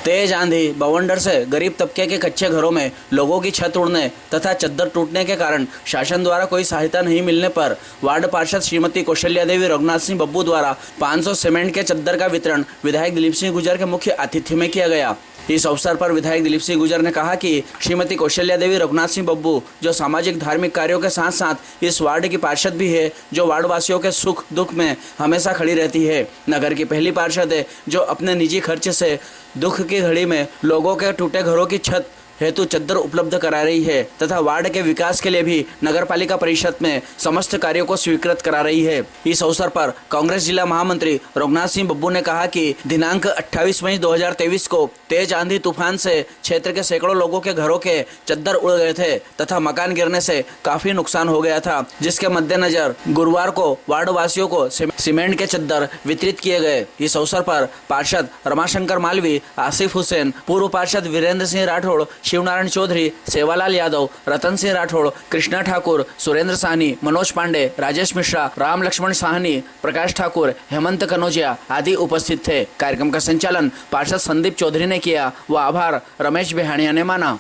तेज आंधी बवंडर से गरीब तबके के कच्चे घरों में लोगों की छत उड़ने तथा चद्दर टूटने के कारण शासन द्वारा कोई सहायता नहीं मिलने पर वार्ड पार्षद श्रीमती कौशल्या देवी रघुनाथ सिंह बब्बू द्वारा 500 सीमेंट के चद्दर का वितरण विधायक दिलीप सिंह गुर्जर के मुख्य आतिथ्य में किया गया। इस अवसर पर विधायक दिलीप सिंह गुर्जर ने कहा कि श्रीमती कौशल्या देवी रघुनाथ सिंह बब्बू जो सामाजिक धार्मिक कार्यों के साथ साथ इस वार्ड की पार्षद भी है, जो वार्ड वासियों के सुख दुख में हमेशा खड़ी रहती है। नगर की पहली पार्षद है जो अपने निजी खर्च से दुख की घड़ी में लोगों के टूटे घरों की छत हेतु चद्दर उपलब्ध करा रही है तथा वार्ड के विकास के लिए भी नगर पालिका परिषद में समस्त कार्यों को स्वीकृत करा रही है। इस अवसर पर कांग्रेस जिला महामंत्री रघुनाथ सिंह बब्बू ने कहा कि दिनांक 28 मई 2023 को तेज आंधी तूफान से क्षेत्र के सैकड़ों लोगों के घरों के चद्दर उड़ गए थे तथा मकान गिरने से काफी नुकसान हो गया था, जिसके मद्देनजर गुरुवार को वार्ड वासियों को सीमेंट के चद्दर वितरित किए गए। इस अवसर पर पार्षद रमाशंकर मालवी, आसिफ हुसैन, पूर्व पार्षद वीरेंद्र सिंह राठौड़, शिवनारायण चौधरी, सेवालाल यादव, रतन सिंह राठौड़, कृष्णा ठाकुर, सुरेंद्र साहनी, मनोज पांडे, राजेश मिश्रा, राम लक्ष्मण साहनी, प्रकाश ठाकुर, हेमंत कनौजिया आदि उपस्थित थे। कार्यक्रम का संचालन पार्षद संदीप चौधरी ने किया व आभार रमेश बेहानिया ने माना।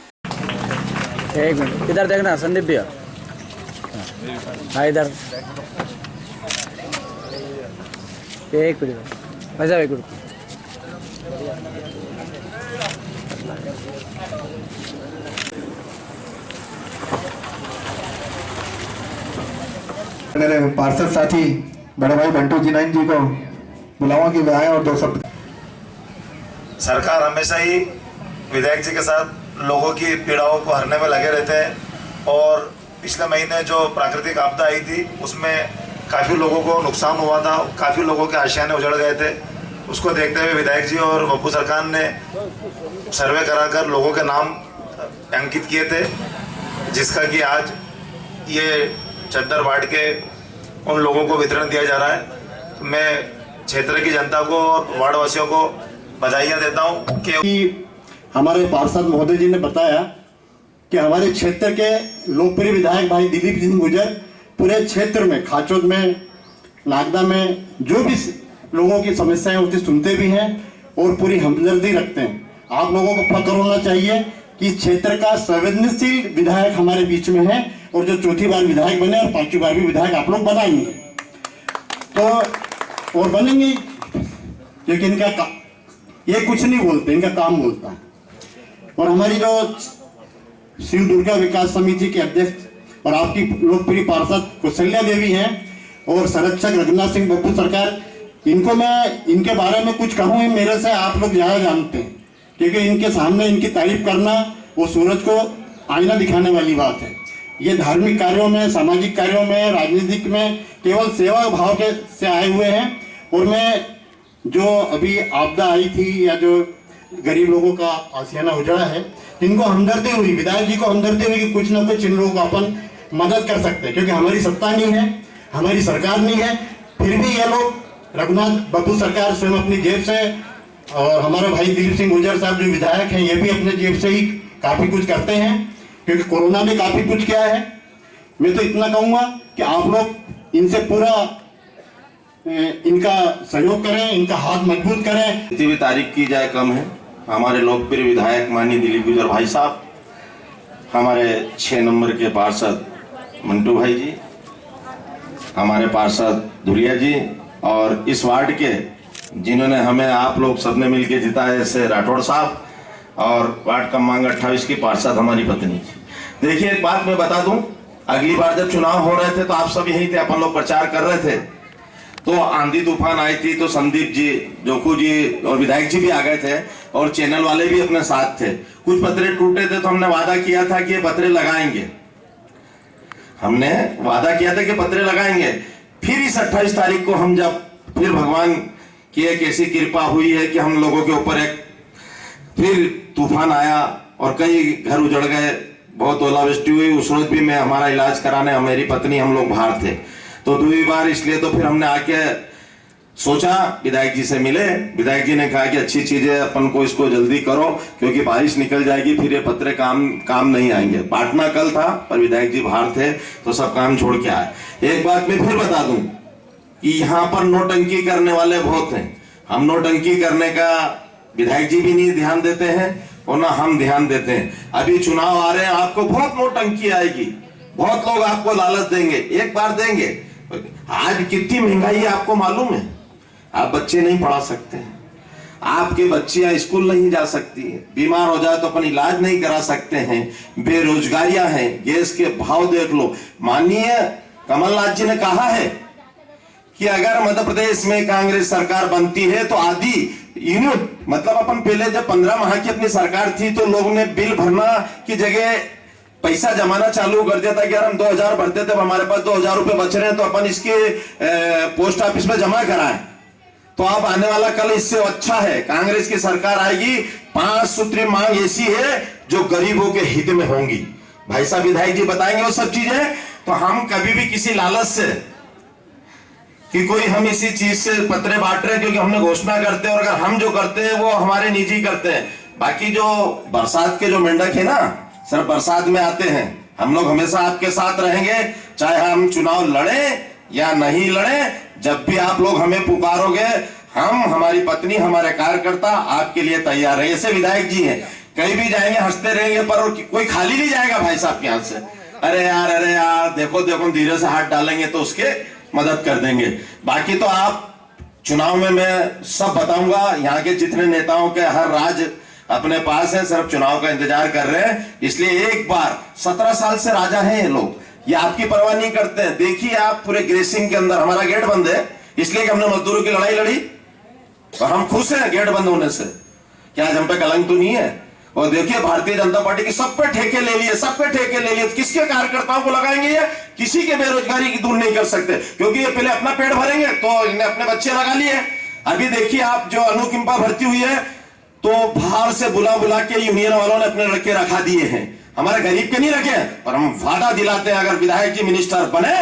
एक मिनट इधर देखना संदीप भैया, हाँ इधर एक मिनट वैसा एक मिनट। मेरे पार्षद साथी बड़े भाई बंटू जी नाइन जी को बुलावा कि वे आए और 2 शब्द। सरकार हमेशा ही विधायक जी के साथ लोगों की पीड़ाओं को हरने में लगे रहते हैं और पिछले महीने जो प्राकृतिक आपदा आई थी उसमें काफ़ी लोगों को नुकसान हुआ था, काफ़ी लोगों के आशियाने उजड़ गए थे। उसको देखते हुए विधायक जी और बब्बू सरकार ने सर्वे कराकर लोगों के नाम अंकित किए थे, जिसका कि आज ये चद्दर वार्ड के उन लोगों को वितरण दिया जा रहा है। मैं क्षेत्र की जनता को और वार्ड वासियों को बधाइयाँ देता हूँ कि हमारे पार्षद महोदय जी ने बताया कि हमारे क्षेत्र के लोकप्रिय विधायक भाई दिलीप सिंह गुर्जर पूरे क्षेत्र में खाचोद में, नागदा में जो भी लोगों की समस्याएं होती सुनते भी हैं और पूरी हमदर्दी रखते हैं। आप लोगों को फख्र होना चाहिए कि इस क्षेत्र का संवेदनशील विधायक हमारे बीच में है और जो 4थी बार विधायक बने और 5वीं बार भी विधायक आप लोग बनाएंगे तो और बनेंगे, क्योंकि इनका ये कुछ नहीं बोलते, इनका काम बोलता है। और हमारी जो शिव दुर्गा विकास समिति के अध्यक्ष और आपकी लोकप्रिय पार्षद कौशल्या देवी हैं और संरक्षक रघुनाथ सिंह बब्बू सरकार, इनको मैं इनके बारे में कुछ कहूँ मेरे से आप लोग ज़्यादा जानते हैं, क्योंकि इनके सामने इनकी तारीफ करना वो सूरज को आईना दिखाने वाली बात है। ये धार्मिक कार्यों में, सामाजिक कार्यों में, राजनीतिक में केवल सेवा भाव के से आए हुए हैं। और मैं जो अभी आपदा आई थी या जो गरीब लोगों का आशियाना उजड़ा है, इनको हमदर्दी हुई, विधायक जी को हमदर्दी हुई कि कुछ न कुछ इन लोगों को अपन मदद कर सकते हैं, क्योंकि हमारी सत्ता नहीं है, हमारी सरकार नहीं है, फिर भी ये लोग रघुनाथ बब्बू सरकार स्वयं अपनी जेब से और हमारे भाई दिलीप सिंह गुर्जर साहब जो विधायक हैं ये भी अपने जेब से ही काफ़ी कुछ करते हैं, क्योंकि कोरोना ने काफ़ी कुछ किया है। मैं तो इतना कहूँगा कि आप लोग इनसे पूरा इनका सहयोग करें, इनका हाथ मजबूत करें। जितनी भी तारीफ की जाए कम है। हमारे लोकप्रिय विधायक माननीय दिलीप गुर्जर भाई साहब, हमारे 6 नंबर के पार्षद मंटू भाई जी, हमारे पार्षद धुरिया जी और इस वार्ड के जिन्होंने हमें आप लोग सबने मिलकर जिताया जैसे राठौड़ साहब और वार्ड क्रमांक 28 की पार्षद हमारी पत्नी। देखिए एक बात मैं बता दूं, अगली बार जब चुनाव हो रहे थे तो आप सब यहीं थे, अपन लोग प्रचार कर रहे थे, तो आंधी तूफान आई थी तो संदीप जी, जोखू जी और विधायक जी भी आ गए थे और चैनल वाले भी अपने साथ थे। कुछ पतरे टूटे थे तो हमने वादा किया था कि ये पतरे लगाएंगे, हमने वादा किया था कि पतरे लगाएंगे। फिर इस 28 तारीख को हम जब फिर भगवान की एक ऐसी कृपा हुई है कि हम लोगों के ऊपर एक फिर तूफान आया और कई घर उजड़ गए, बहुत ओलावृष्टि हुई। उस रोज भी मैं हमारा इलाज कराने मेरी पत्नी हम लोग बाहर थे, तो 2 बार इसलिए तो फिर हमने आके सोचा विधायक जी से मिले। विधायक जी ने कहा कि अच्छी चीज है, अपन को इसको जल्दी करो क्योंकि बारिश निकल जाएगी, फिर ये पत्रे काम नहीं आएंगे। बांटना कल था पर विधायक जी बाहर थे तो सब काम छोड़ के आए। एक बात मैं फिर बता दूं कि यहाँ पर नोटंकी करने वाले बहुत हैं। हम नोटंकी करने का विधायक जी भी नहीं ध्यान देते हैं और ना हम ध्यान देते हैं। अभी चुनाव आ रहे हैं, आपको बहुत नोटंकी आएगी, बहुत लोग आपको लालच देंगे, एक बार देंगे। आज कितनी महंगाई है आपको मालूम है? आप बच्चे नहीं पढ़ा सकते हैं, आपके बच्चियां स्कूल नहीं जा सकती हैं, बीमार हो जाए तो अपन इलाज नहीं करा सकते हैं, बेरोजगारियां हैं, गैस के भाव देख लो। माननीय कमलनाथ जी ने कहा है कि अगर मध्य प्रदेश में कांग्रेस सरकार बनती है तो आधी यूनिट, मतलब अपन पहले जब 15 माह की अपनी सरकार थी तो लोगों ने बिल भरना की जगह पैसा जमाना चालू कर दिया था कि यार हम 2000 भरते थे, हमारे पास 2000 रुपए बच रहे हैं तो अपन इसके पोस्ट ऑफिस में जमा कराएं। तो अब आने वाला कल इससे अच्छा है, कांग्रेस की सरकार आएगी, 5 सूत्री मांग ऐसी है जो गरीबों के हित में होंगी। भाई साहब विधायक जी बताएंगे वो सब चीजें। तो हम कभी भी किसी लालच से कि कोई हम इसी चीज से पत्रे बांट रहे हैं क्योंकि हमने घोषणा करते हैं, और अगर हम जो करते हैं वो हमारे निजी करते हैं। बाकी जो बरसात के जो मेंढक है ना, सिर्फ बरसात में आते हैं। हम लोग हमेशा आपके साथ रहेंगे, चाहे हम चुनाव लड़े या नहीं लड़े। जब भी आप लोग हमें पुकारोगे, हम, हमारी पत्नी, हमारे कार्यकर्ता आपके लिए तैयार है। ऐसे विधायक जी हैं, कहीं भी जाएंगे हंसते रहेंगे, पर कोई खाली नहीं जाएगा भाई साहब के यहाँ से। अरे यार देखो देखो, धीरे से हाथ डालेंगे तो उसके मदद कर देंगे। बाकी तो आप चुनाव में मैं सब बताऊंगा। यहाँ के जितने नेताओं के हर राज अपने पास है, सिर्फ चुनाव का इंतजार कर रहे हैं। इसलिए एक बार, 17 साल से राजा हैं ये लोग, ये आपकी परवाह नहीं करते हैं। देखिए आप पूरे ग्रेसिंग के अंदर हमारा गेट बंद है, इसलिए कि हमने मजदूरों की लड़ाई लड़ी और हम खुश हैं गेट बंद होने से। क्या आज हम पे कलंक तो नहीं है? और देखिए भारतीय जनता पार्टी की सब पे ठेके ले लिए, सब पे ठेके ले लिए। किसके कार्यकर्ताओं को लगाएंगे? ये किसी के बेरोजगारी की दूर नहीं कर सकते, क्योंकि ये पहले अपना पेट भरेंगे तो इन्हें अपने बच्चे लगा लिए। अभी देखिए आप, जो अनुकंपा भर्ती हुई है तो बाहर से बुला बुला के यूनियन वालों ने अपने लड़के रखा दिए हैं। हमारे गरीब के नहीं रखे, पर हम वादा दिलाते हैं अगर विधायक जी मिनिस्टर बने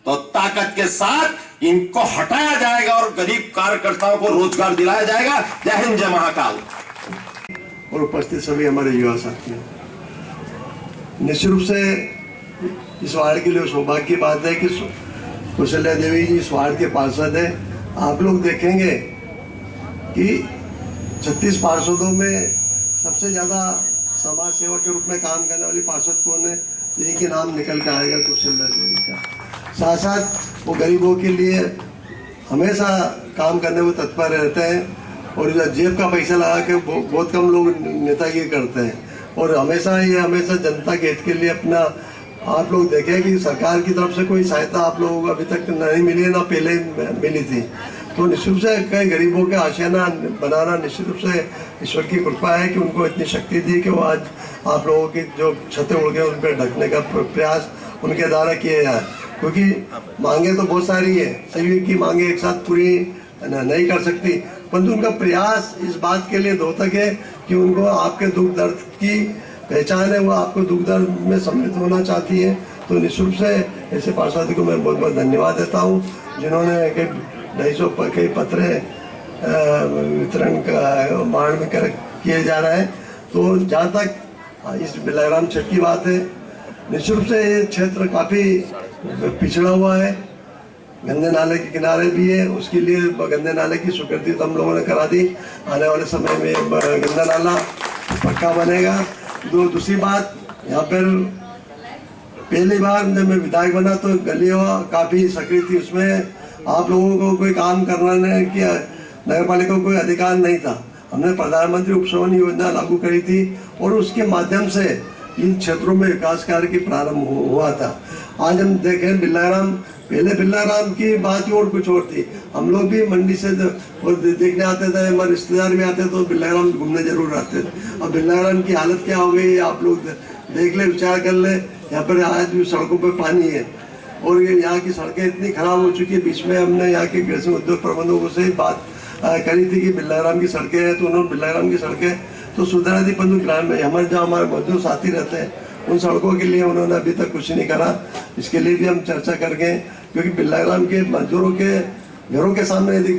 तो ताकत के साथ इनको हटाया जाएगा और गरीब कार्यकर्ताओं को रोजगार दिलाया जाएगा। जय हिंद, जय महाकाल। और उपस्थित सभी हमारे युवा साथी, निश्चित रूप से इस वार्ड के लिए सौभाग्य की बात है कि कौशल्या देवी जी इस वार्ड के पार्षद है। आप लोग देखेंगे कि 36 पार्षदों में सबसे ज्यादा समाज सेवा के रूप में काम करने वाली पार्षद कौन है? तो एक ही नाम निकल के आएगा, कौशल्या देवी का। साथ साथ वो गरीबों के लिए हमेशा काम करने में तत्पर रहते हैं, और जेब का पैसा लगा के बहुत कम लोग नेतागिरी करते हैं, और हमेशा जनता के हित के लिए अपना। आप लोग देखें कि सरकार की तरफ से कोई सहायता आप लोगों को अभी तक नहीं मिली है, ना पहले मिली थी। तो निश्चित रूप से कई गरीबों के आशियाना बनाना निश्चित रूप से ईश्वर की कृपा है कि उनको इतनी शक्ति दी कि वो आज आप लोगों की जो छतें उड़ गए उन पर ढकने का प्रयास उनके द्वारा किया जाए। क्योंकि मांगे तो बहुत सारी है, सभी की मांगे एक साथ पूरी नहीं कर सकती, परंतु उनका प्रयास इस बात के लिए द्योतक है कि उनको आपके दुख दर्द की पहचान है, वो आपको दुख दर्द में सम्मिलित होना चाहती है। तो निश्चित रूप से ऐसे पार्षद को मैं बहुत बहुत धन्यवाद देता हूँ, जिन्होंने 250 कई पत्र वितरण का मांग में किए जा रहे हैं। तो जहाँ तक इस बिलाराम छठ की बात है, निश्चित रूप से ये क्षेत्र काफ़ी पिछड़ा हुआ है, गंदे नाले के किनारे भी है। उसके लिए गंदे नाले की स्वीकृति तो हम लोगों ने करा दी, आने वाले समय में गंदा नाला पक्का बनेगा। दूसरी बात, यहाँ पर पहली बार जब मैं विधायक बना तो गलियों काफ़ी सक्रिय थी, उसमें आप लोगों को कोई काम करने की नगर पालिका को कोई अधिकार नहीं था। हमने प्रधानमंत्री उपशमन योजना लागू करी थी और उसके माध्यम से इन क्षेत्रों में विकास कार्य की प्रारंभ हुआ था। आज हम देखें बिल्लाराम, पहले बिल्लाराम की बात ही और कुछ और थी। हम लोग भी मंडी से देखने आते थे, हमारे रिश्तेदार भी आते तो बिल्लाराम घूमने जरूर आते थे। अब बिल्लाराम की हालत क्या हो गई आप लोग देख ले, विचार कर ले। यहाँ पर आज भी सड़कों पर पानी है और ये यहाँ की सड़कें इतनी खराब हो चुकी है। बीच में हमने यहाँ के कृषि उद्योग प्रबंधकों से बात करी थी कि बिल्लाराम की सड़कें हैं, तो उन्होंने बिल्लाराम की सड़कें तो सुधारा दी, परंतु ग्राम में हमारे मजदूर साथी रहते हैं उन सड़कों के लिए उन्होंने अभी तक कुछ नहीं करा। इसके लिए भी हम चर्चा करेंगे, क्योंकि बिल्लाराम के मजदूरों के घरों के सामने यदि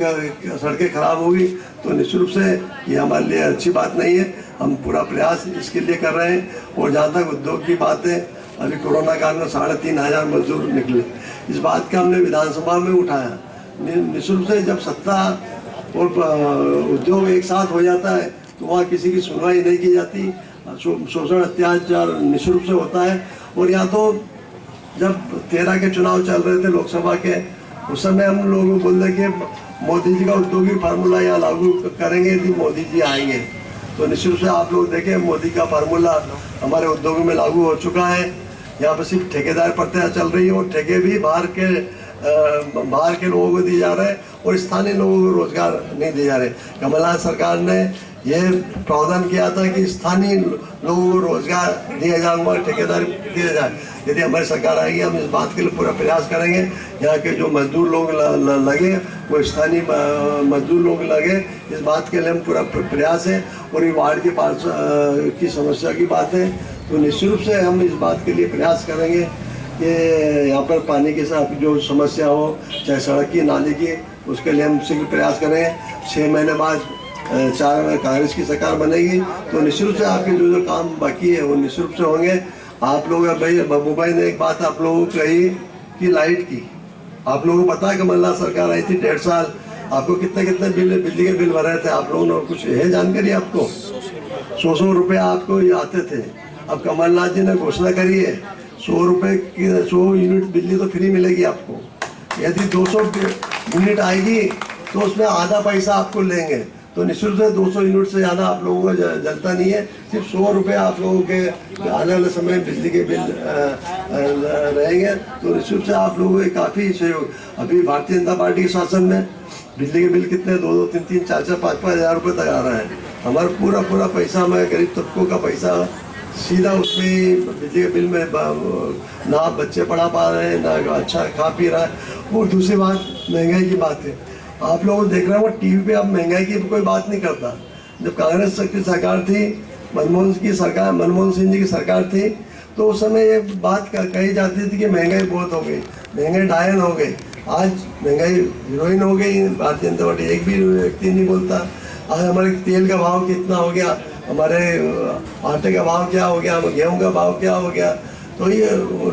सड़कें खराब होगी तो निश्चित रूप से ये हमारे लिए अच्छी बात नहीं है। हम पूरा प्रयास इसके लिए कर रहे हैं। और जहाँ तक उद्योग की बात है, अभी कोरोना काल में 3,500 मजदूर निकले, इस बात का हमने विधानसभा में उठाया। निश्चित रूप से जब सत्ता और उद्योग एक साथ हो जाता है तो वहाँ किसी की सुनवाई नहीं की जाती, शोषण अत्याचार निश्चित रूप से होता है। और यहाँ तो जब 13 के चुनाव चल रहे थे लोकसभा के, उस समय हम लोग बोल रहे कि मोदी जी का औद्योगिक फार्मूला यहाँ लागू करेंगे यदि मोदी जी आएंगे। तो निश्चित रूप से आप लोग देखें मोदी का फार्मूला हमारे उद्योगों में लागू हो चुका है। यहाँ पर सिर्फ ठेकेदार प्रथा चल रही है और ठेके भी बाहर के लोगों को दिए जा रहे हैं और स्थानीय लोगों को रोजगार नहीं दिए जा रहे। कमलनाथ सरकार ने यह प्रावधान किया था कि स्थानीय लोगों को रोजगार दिया जाए, ठेकेदार दिया जाए। यदि हमारी सरकार आएगी हम इस बात के लिए पूरा प्रयास करेंगे, यहाँ के जो मजदूर लोग लगे वो स्थानीय मजदूर लोग लगे, इस बात के लिए हम पूरा प्रयास है। और ये वार्ड के पास की समस्या की बात है तो निश्चित रूप से हम इस बात के लिए प्रयास करेंगे कि यहाँ पर पानी के साथ जो समस्या हो, चाहे सड़क की नाली की, उसके लिए हम शीघ्र प्रयास करेंगे। 6 महीने बाद 4 कांग्रेस की सरकार बनेगी तो निश्चित रूप से आपके जो काम बाकी है वो निश्चित रूप से होंगे। आप लोग भाई बब्बू भाई ने एक बात आप लोगों को कही कि लाइट की, आप लोगों को पता है कमलनाथ सरकार आई थी 1.5 साल, आपको कितने बिजली के बिल भर रहे थे आप लोगों ने? कुछ है जानकारी आपको? 100 रुपये आपको आते थे। अब कमलनाथ जी ने घोषणा करी है 100 रुपये की 100 यूनिट बिजली तो फ्री मिलेगी आपको। यदि 200 यूनिट आएगी तो उसमें आधा पैसा आपको लेंगे। तो निश्चित रूप से 200 यूनिट से ज़्यादा आप लोगों को जलता नहीं है। सिर्फ 100 रुपये आप लोगों के आने वाले समय बिजली के बिल रहेंगे तो निश्चित रूप से आप लोगों को काफ़ी सहयोग। अभी भारतीय जनता पार्टी के शासन में बिजली के बिल कितने 2-2, 3-3, 4-4, 5-5 हज़ार रुपये तक आ रहा है। हमारा पूरा पैसा हमारे गरीब तबकों का पैसा सीधा उसमें बिजली के बिल में, ना आप बच्चे पढ़ा पा रहे हैं ना अच्छा खा पी रहा है। और दूसरी बात महंगाई की बात है, आप लोग देख रहे हो टीवी पे अब महंगाई की कोई बात नहीं करता। जब कांग्रेस की सरकार थी, मनमोहन सिंह जी की सरकार थी तो उस समय ये बात कही जाती थी कि महंगाई बहुत हो गई, महंगाई डायन हो गई। आज महंगाई हीरोइन हो गई, भारतीय जनता पार्टी एक भी व्यक्ति नहीं बोलता। आज हमारे तेल का भाव कितना हो गया, हमारे आटे का भाव क्या हो गया, गेहूँ का भाव क्या हो गया, तो ये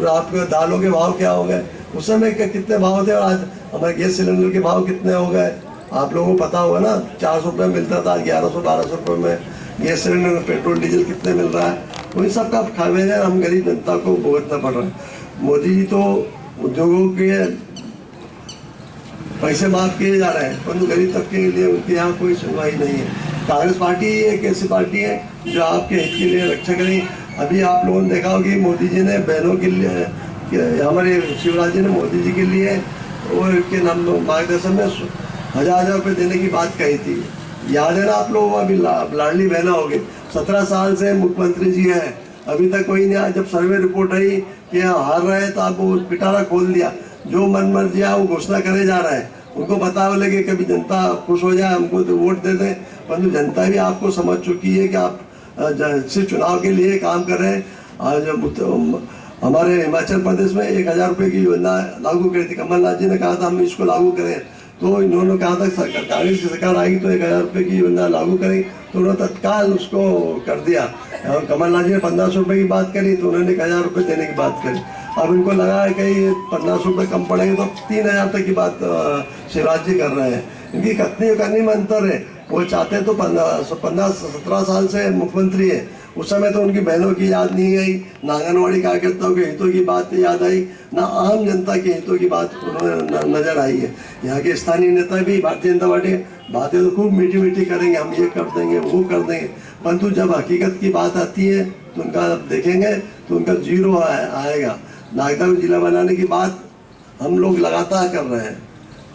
आपके दालों के भाव क्या हो गए। उस समय कितने भाव थे और आज हमारे गैस सिलेंडर के भाव कितने हो गए आप लोगों को पता होगा ना। 400 रुपये मिलता था, 1100-1200 रुपये में गैस सिलेंडर, पेट्रोल डीजल कितने मिल रहा है। तो इन सब का खामियाजा हम गरीब जनता को भुगतना पड़ रहा है। मोदी जी तो उद्योगों के पैसे माफ किए जा रहे हैं परंतु गरीब तबके के लिए उनके यहाँ कोई सुनवाई नहीं है। कांग्रेस पार्टी एक ऐसी पार्टी है जो आपके हित के लिए रक्षा करेगी। अभी आप लोगों ने देखा होगा कि मोदी जी ने बहनों के लिए, हमारे शिवराज जी ने मोदी जी के लिए और के नाम मार्गदर्शन में 1000 रुपये देने की बात कही थी। याद है ना आप लोगों को? अभी लाडली बहना हो गई। 17 साल से मुख्यमंत्री जी हैं, अभी तक कोई नहीं आया। जब सर्वे रिपोर्ट आई कि हार रहे हैं तो आपको पिटारा खोल दिया। जो मन मर्जी वो घोषणा करे जा रहा है। उनको पता हो लगे कभी जनता खुश हो जाए, हमको तो वोट दे दें, परंतु जनता भी आपको समझ चुकी है कि आप सिर्फ चुनाव के लिए काम कर रहे हैं। आज हमारे हिमाचल प्रदेश में 1000 रुपये की योजना लागू करी थी। कमलनाथ जी ने कहा था हम इसको लागू करें, तो इन्होंने कहा था सरकार, कांग्रेस की सरकार आएगी तो 1000 रुपये की योजना लागू करेंगे, तो उन्होंने तत्काल उसको कर दिया। और कमलनाथ जी ने 1500 रुपये की बात करी तो उन्होंने 1000 रुपये देने की बात करी। अब इनको लगा है कहीं 50 रुपये कम पड़ेंगे तो 3000 तक की बात शिवराज जी कर रहे हैं। इनकी कथनी करनी में अंतर है। वो चाहते तो 15-17 साल से मुख्यमंत्री है, उस समय तो उनकी बहनों की याद नहीं आई, ना आंगनवाड़ी कार्यकर्ताओं के हितों की बात याद आई, ना आम जनता के हितों की बात उन्होंने नजर आई है। यहाँ के स्थानीय नेता भी भारतीय जनता पार्टी बातें तो खूब मीठी मीठी करेंगे, हम ये कर देंगे वो कर देंगे, परंतु जब हकीकत की बात आती है तो उनका देखेंगे तो उनका जीरो आएगा। नागदा को जिला बनाने की बात हम लोग लगातार कर रहे हैं।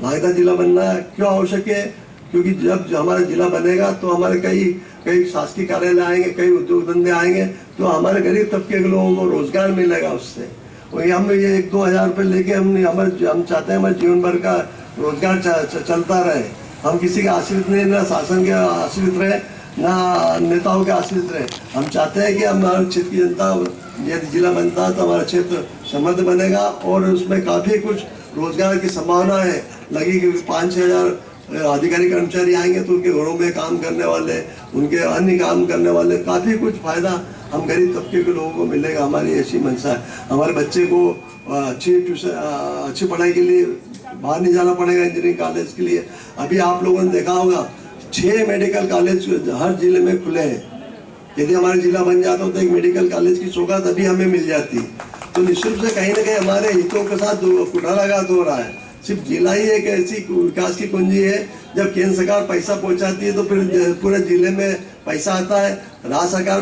नागदा जिला बनना क्यों आवश्यक है? क्योंकि जब हमारा जिला बनेगा तो हमारे कई शासकीय कार्यालय आएंगे, कई उद्योग धंधे आएंगे, तो हमारे गरीब तबके के लोगों को रोजगार मिलेगा उससे। वही हम ये 1-2 हज़ार रुपये लेके हम चाहते हैं हमारे जीवन भर का रोजगार चलता रहे। हम किसी के आश्रित नहीं, ना शासन के आश्रित रहे, ना नेताओं के आश्रित रहे। हम चाहते हैं कि हमारे क्षेत्र की जनता, यदि जिला बनता है तो हमारा क्षेत्र समृद्ध बनेगा और उसमें काफ़ी कुछ रोजगार की संभावना है लगी कि 5-6 हज़ार अधिकारी कर्मचारी आएंगे तो उनके घरों में काम करने वाले, उनके अन्य काम करने वाले, काफ़ी कुछ फायदा हम गरीब तबके के लोगों को मिलेगा। हमारी ऐसी मंशा है। हमारे बच्चे को अच्छी पढ़ाई के लिए बाहर नहीं जाना पड़ेगा इंजीनियरिंग कॉलेज के लिए। अभी आप लोगों ने देखा होगा 6 मेडिकल कॉलेज हर जिले में खुले हैं। यदि हमारा जिला बन जाता तो एक मेडिकल कॉलेज की सौगात अभी हमें मिल जाती। तो निश्चित से कहीं ना कहीं हमारे हितों के साथ कुठाराघात हो रहा है। सिर्फ जिला ही एक ऐसी विकास की कुंजी है, जब केंद्र सरकार पैसा पहुंचाती है तो फिर पूरे जिले में पैसा आता है। राज्य सरकार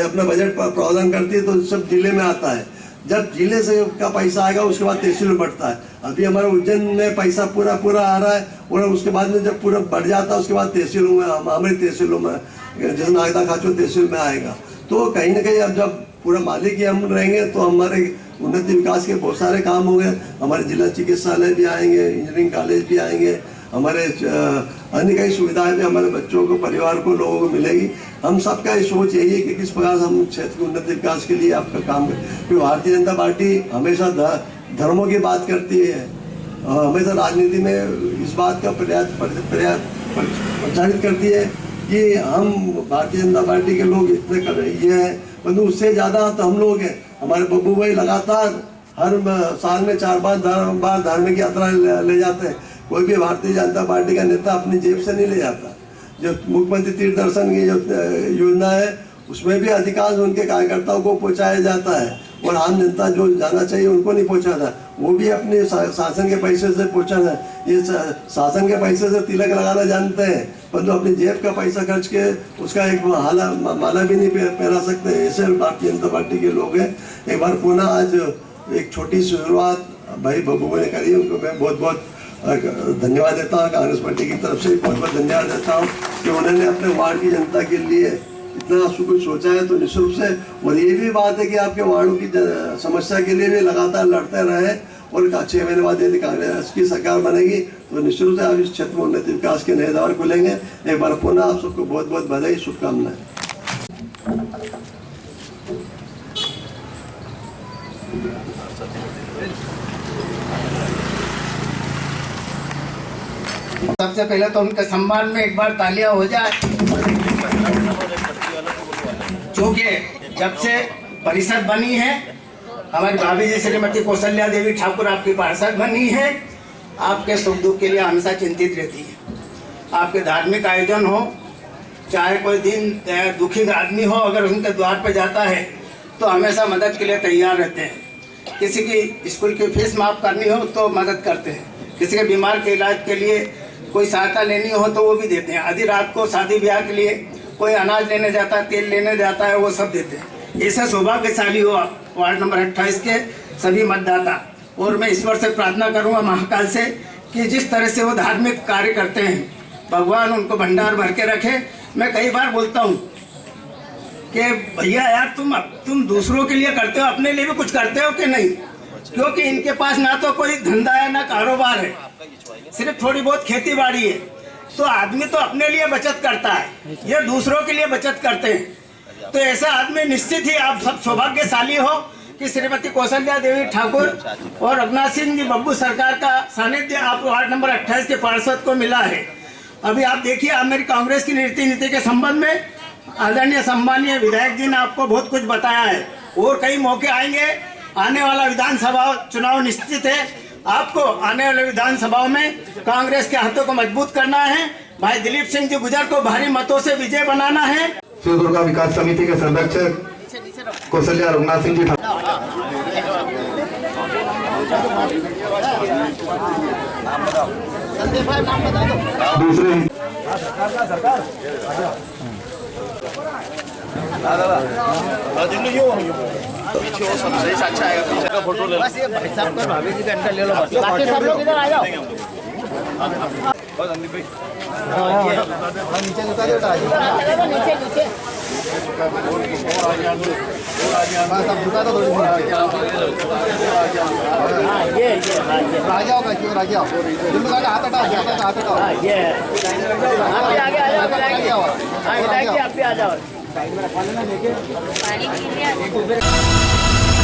अपना बजट प्रावधान करती है तो सब जिले में आता है। जब जिले से का पैसा आएगा उसके बाद तहसील में बढ़ता है। अभी हमारे उज्जैन में पैसा पूरा आ रहा है और उसके बाद में जब पूरा बढ़ जाता है उसके बाद तहसीलों में, हमारी तहसीलों में, जैसे नागदा खाचो तहसील में आएगा। तो कहीं ना कहीं अब जब पूरा मालिक ही हम रहेंगे तो हमारे उन्नति विकास के बहुत सारे काम होंगे। हमारे जिला चिकित्सालय भी आएंगे, इंजीनियरिंग कॉलेज भी आएंगे, हमारे अन्य कई सुविधाएं भी हमारे बच्चों को, परिवार को, लोगों को मिलेगी। हम सबका ये सोच यही है कि किस प्रकार हम क्षेत्र के उन्नति विकास के लिए आपका काम करें। क्योंकि भारतीय जनता पार्टी हमेशा धर्मों की बात करती है, हमेशा राजनीति में इस बात का प्रचारित करती है कि हम भारतीय जनता पार्टी के लोग इतने कर ये हैं, परंतु उससे ज़्यादा तो हम लोग हैं। हमारे बब्बू भाई लगातार हर साल में 4-5 बार धार्मिक यात्रा ले जाते हैं। कोई भी भारतीय जनता पार्टी का नेता अपनी जेब से नहीं ले जाता। जो मुख्यमंत्री तीर्थ दर्शन की जो योजना है उसमें भी अधिकांश उनके कार्यकर्ताओं को पहुंचाया जाता है और आम जनता जो जाना चाहिए उनको नहीं पहुंचाता। वो भी अपने शासन के पैसे से पहुंचाना। ये शासन के पैसे से तिलक लगाना जानते हैं, परंतु अपनी जेब का पैसा खर्च के उसका एक माला भी नहीं पहना सकते। ऐसे भारतीय जनता पार्टी के लोग हैं। एक बार पुनः आज एक छोटी शुरुआत भाई बब्बू ने करी, उनको मैं बहुत बहुत धन्यवाद देता हूँ। कांग्रेस पार्टी की तरफ से बहुत बहुत धन्यवाद देता हूँ कि उन्होंने अपने वार्ड की जनता के लिए इतना कुछ सोचा है। तो निश्चित रूप से, और ये भी बात है कि आपके वार्डों की समस्या के लिए भी लगातार लड़ते रहे और 6 महीने बाद यदि कांग्रेस की सरकार बनेगी तो निश्चित रूप से आप इस क्षेत्र में उन्नति विकास के नए द्वार खुलेंगे। एक बार पुनः आप सबको बहुत बहुत बधाई, शुभकामनाएं। सबसे पहले तो उनके सम्मान में एक बार तालियां हो जाए, क्योंकि जब से परिषद बनी है हमारी भाभी जी श्रीमती कौशल्या देवी ठाकुर आपकी पार्षद बनी है, आपके सुख दुख के लिए हमेशा चिंतित रहती है। आपके धार्मिक आयोजन हो, चाहे कोई दिन दुखी आदमी हो, अगर उनके द्वार पर जाता है तो हमेशा मदद के लिए तैयार रहते हैं। किसी की स्कूल की फीस माफ़ करनी हो तो मदद करते हैं, किसी के बीमार के इलाज के लिए कोई सहायता लेनी हो तो वो भी देते हैं। आधी रात को शादी ब्याह के लिए कोई अनाज लेने जाता है, तेल लेने जाता है, वो सब देते हैं। ऐसे सौभाग्यशाली हो वार्ड नंबर 28 के सभी मतदाता। और मैं ईश्वर से प्रार्थना करूंगा महाकाल से कि जिस तरह से वो धार्मिक कार्य करते हैं भगवान उनको भंडार भर के रखे। मैं कई बार बोलता हूँ कि भैया यार तुम दूसरों के लिए करते हो, अपने लिए भी कुछ करते हो कि नहीं? क्योंकि इनके पास ना तो कोई धंधा है ना कारोबार है, सिर्फ थोड़ी बहुत खेती बाड़ी है। तो आदमी तो अपने लिए बचत करता है, ये दूसरों के लिए बचत करते हैं। तो ऐसा आदमी निश्चित ही आप सब सौभाग्यशाली हो कि श्रीमती कौशल्या देवी ठाकुर और रघुनाथ सिंह जी बब्बू सरकार का सानिध्य आप वार्ड नंबर 28 के पार्षद को मिला है। अभी आप देखिए, आप मेरी कांग्रेस की नीति के संबंध में आदरणीय सम्मानीय विधायक जी ने आपको बहुत कुछ बताया है और कई मौके आएंगे। आने वाला विधानसभा चुनाव निश्चित है, आपको आने वाले विधानसभाओं में कांग्रेस के हाथों को मजबूत करना है। भाई दिलीप सिंह जी गुजर को भारी मतों से विजय बनाना है। शिव दुर्गा विकास समिति के संरक्षक कौशल्या रघुनाथ सिंह जी दूसरे सबसे अच्छा आएगा, पीछे का फोटो ले लो। बस ये भाई साहब को भाभी जी का अंदर ले लो, बाकी सब लोग इधर आ जाओ। बस अंदर पे नीचे उतार दो, नीचे नीचे बस अब झुका दो थोड़ी सी। ये आ जाओ का क्यों आ जाओ, तुम लोग हाथ हटाओ, हाथ हटाओ। ये आप भी आगे आ जाओ, आप भी आ जाओ। साइड में रखवा लेना, लेके पानी पीने